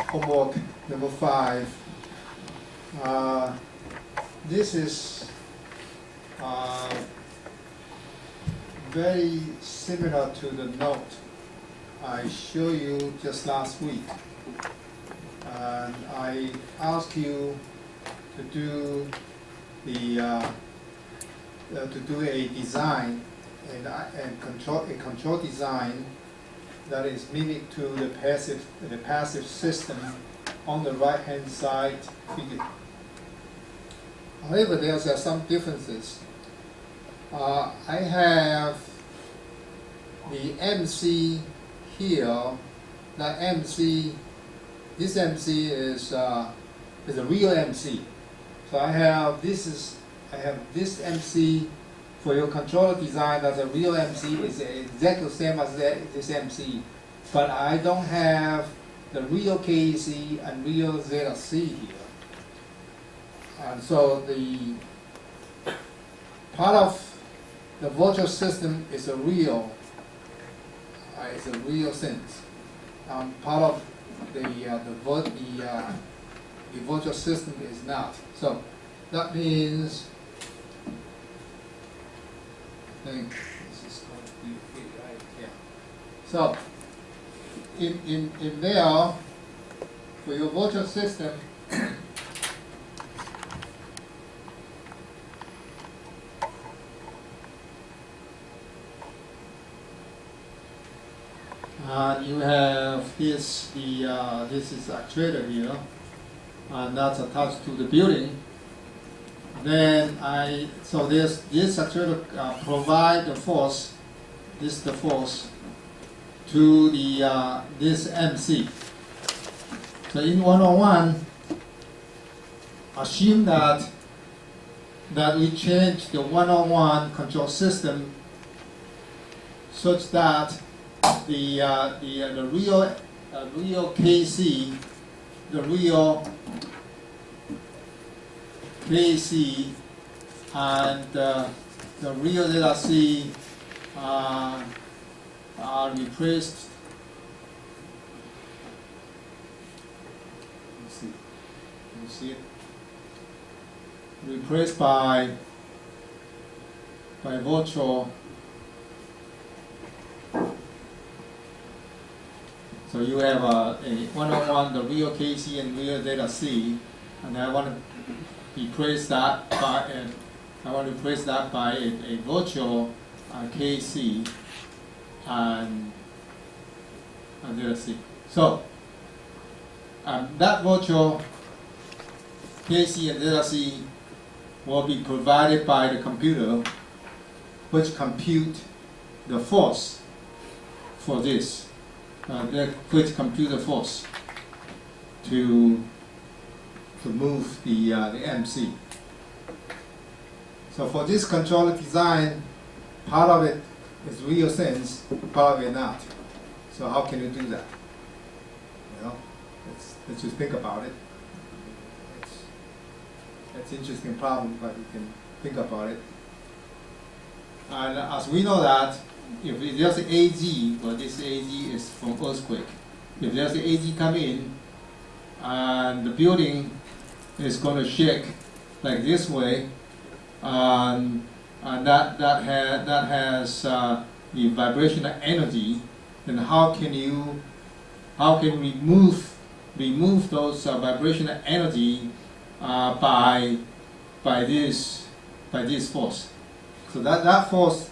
homework number 5. This is very similar to the note I showed you just last week. And I asked you to do a design and control design that is mimic to the passive system on the right hand side figure. However, there are some differences. I have the MC here. That MC, this MC is a real MC. So I have this MC for your controller design. That's a real MC. It's exactly the same as this MC, but I don't have the real KC and real ZC here. And so the part of the virtual system is a real sense. Part of the virtual system is not. So that means I think this is going to be right here. So in there, for your virtual system, you have this. This is actuator here, and that's attached to the building. Then so this actuator provide the force. This is the force to the this MC. So in 101, assume that we change the 101 control system such that the real KC, the real KC and the real ZC are replaced. You see it? Replaced by virtual. So you have a 101, the real KC and real ZC, and I want to replace that by a virtual KC and ZC. So that virtual KC and ZC will be provided by the computer, which compute the force for this. Which compute the force to move the MC. So for this controller design, part of it is real sense, part of it not. So how can you do that? You know, let's just think about it. It's an interesting problem, but you can think about it. And as we know that, if there's an AG, well, this AG is from earthquake. If there's an AG come in, and the building is going to shake like this way, and that has the vibrational energy, then how can we remove those vibrational energy by this force? So that force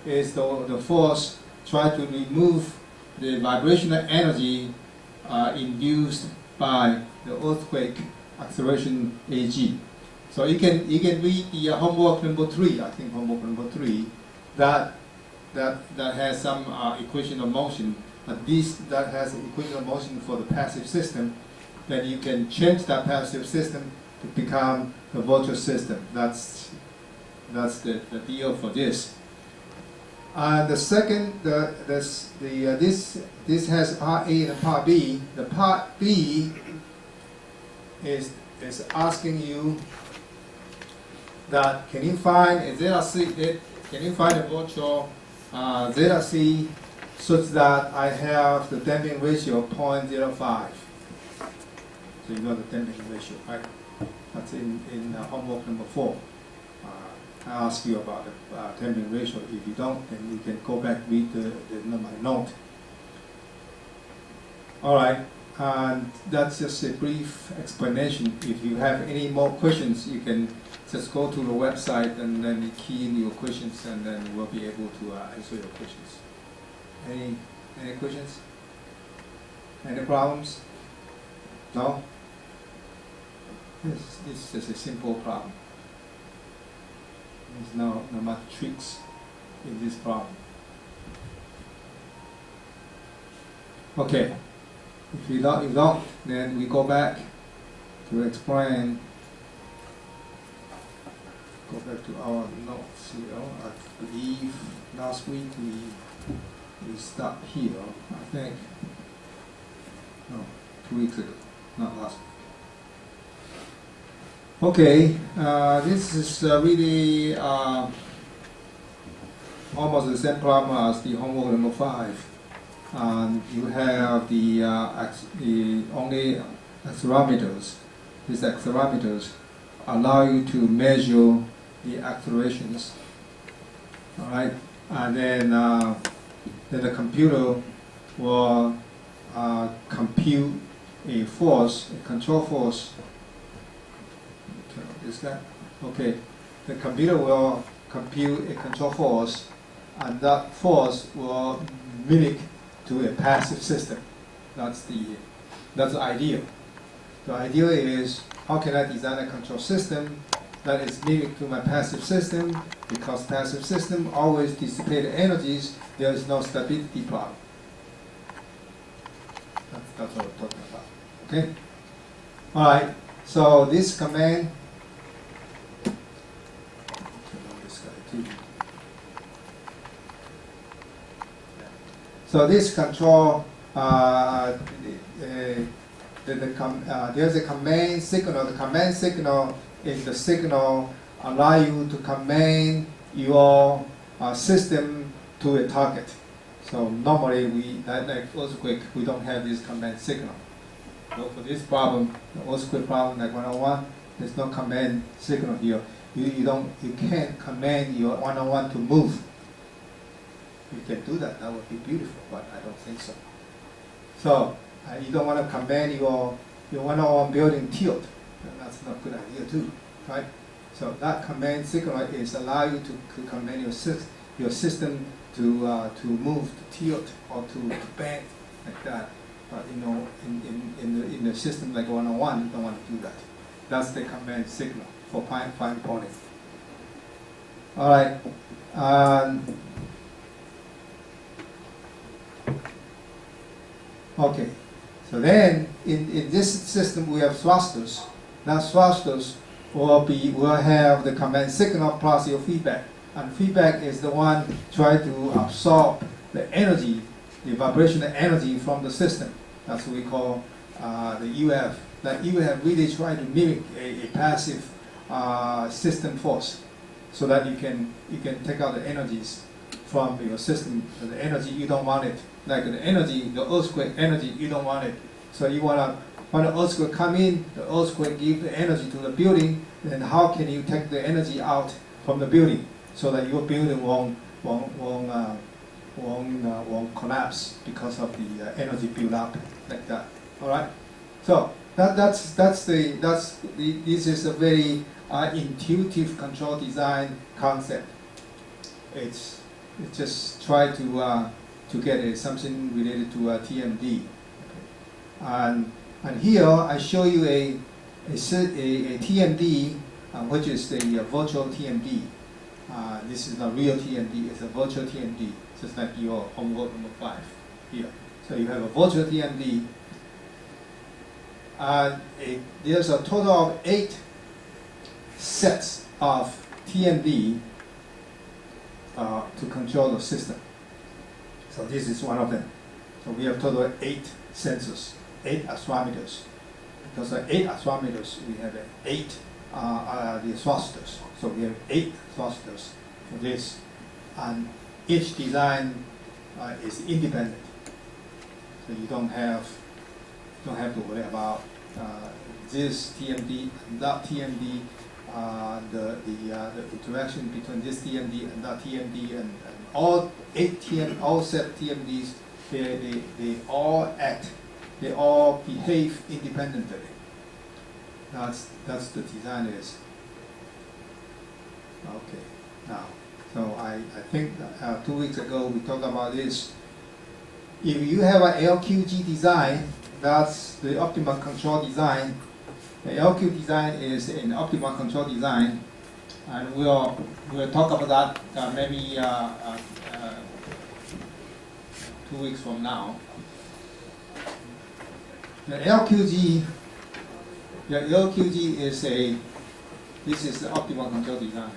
is the force try to remove the vibrational energy induced by the earthquake acceleration AG. So you can read the homework number 3. I think homework number 3 that has some equation of motion. That has an equation of motion for the passive system. Then you can change that passive system to become the virtual system. That's the deal for this. And the second, this has part A and part B. The part B is asking you that can you find a ZC? Can you find a virtual ZC such that I have the damping ratio of 0.05? So you know the damping ratio, right? That's in homework number 4. I ask you about the damping ratio. If you don't, then you can go back read my note. All right, and that's just a brief explanation. If you have any more questions, you can just go to the website and then key in your questions, and then we'll be able to answer your questions. Any questions? Any problems? No? This is just a simple problem. There's no much tricks in this problem. Okay. If you don't, then we go back to explain. Go back to our notes here. I believe last week we stopped here. I think. No, 2 weeks ago, not last week. Okay, this is really almost the same problem as the homework number 5. You have the only accelerometers. These accelerometers allow you to measure the accelerations. All right, and then the computer will compute a force, a control force. Is that okay? The computer will compute a control force, and that force will mimic to a passive system. That's the idea. The idea is, how can I design a control system that is mimic to my passive system? Because passive system always dissipate energies, there is no stability problem. That's what we're talking about. Okay? All right. So this command. So this control, there's a command signal. The command signal is the signal allow you to command your system to a target. So normally like earthquake, we don't have this command signal. So for this problem, the earthquake problem like 101, there's no command signal here. You can't command your 101 to move. You can do that, that would be beautiful, but I don't think so. So you don't want to command your 101 building tilt. That's not a good idea too, right? So that command signal is allow you to command your system to move, to tilt, or to bend like that. But in the system like 101, you don't want to do that. That's the command signal for fine pointing. All right. Okay, so then in this system we have thrusters. Now thrusters will have the command signal plus your feedback. And feedback is the one trying to absorb the energy, the vibrational energy from the system. That's what we call the UF. That UF really try to mimic a passive system force, so that you can take out the energies from your system. The energy you don't want it. Like the energy, the earthquake energy, you don't want it. So you when the earthquake come in, the earthquake give the energy to the building. Then how can you take the energy out from the building so that your building won't collapse because of the energy build up like that. All right. So this is a very intuitive control design concept. It's just try to get something related to TMD. And here I show you a TMD, which is the virtual TMD. This is not real TMD, it's a virtual TMD, just like your homework number 5 here. So you have a virtual TMD. There's a total of 8 sets of TMD to control the system. So this is one of them. So we have total 8 sensors, 8 accelerometers. Because of 8 accelerometers, we have 8 the thrusters. So we have 8 thrusters for this, and each design is independent. So you don't have to worry about this TMD and that TMD, the interaction between this TMD and that TMD, and all 8 all set TMDs, they all act, they all behave independently. That's the design is. Okay, now, so I think 2 weeks ago we talked about this. If you have an LQG design, that's the optimal control design. The LQ design is an optimal control design, and we'll talk about that maybe 2 weeks from now. The LQG is this is the optimal control design.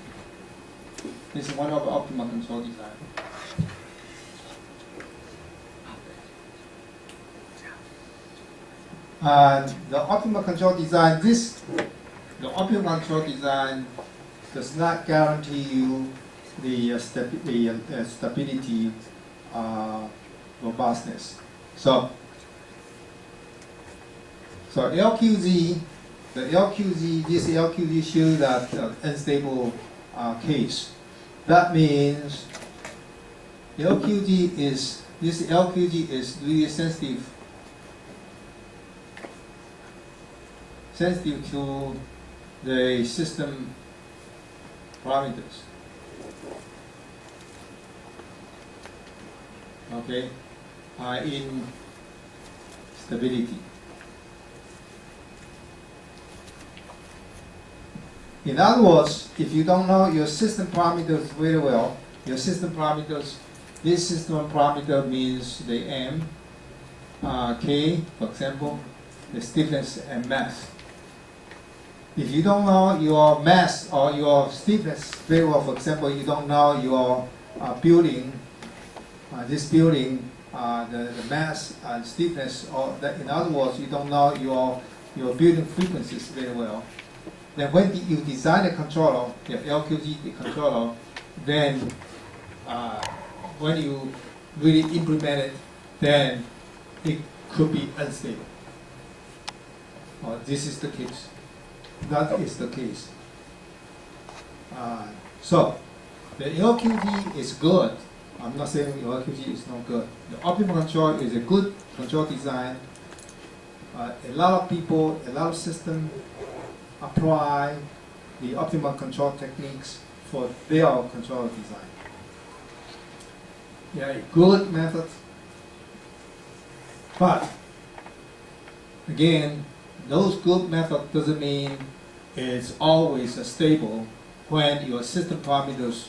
This is one of the optimal control design. And the optimal control design, the optimal control design does not guarantee you the stability, robustness. So LQZ, this LQZ shows that unstable case. That means this LQG is really sensitive to the system parameters. Okay, in stability. In other words, if you don't know your system parameters very well, your system parameters, this system parameter means the M, K, for example, the stiffness and mass. If you don't know your mass or your stiffness very well, for example, you don't know your building, this building, the mass and stiffness, or that, in other words, you don't know your building frequencies very well, then when you design a controller, the LQG controller, then when you really implement it, then it could be unstable. This is the case. That is the case. So the LQG is good. I'm not saying the LQG is not good. The optimal control is a good control design. A lot of people, a lot of systems apply the optimal control techniques for their control design. They are a good method, but again, those good methods doesn't mean it's always stable when your system parameters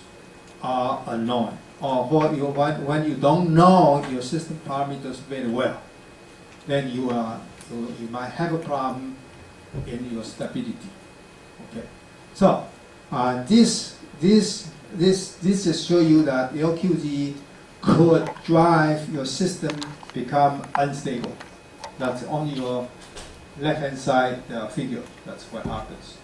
are unknown, or when you don't know your system parameters very well. Then you might have a problem in your stability. Okay, so this just show you that LQG could drive your system become unstable. That's on your left-hand side figure. That's what happens.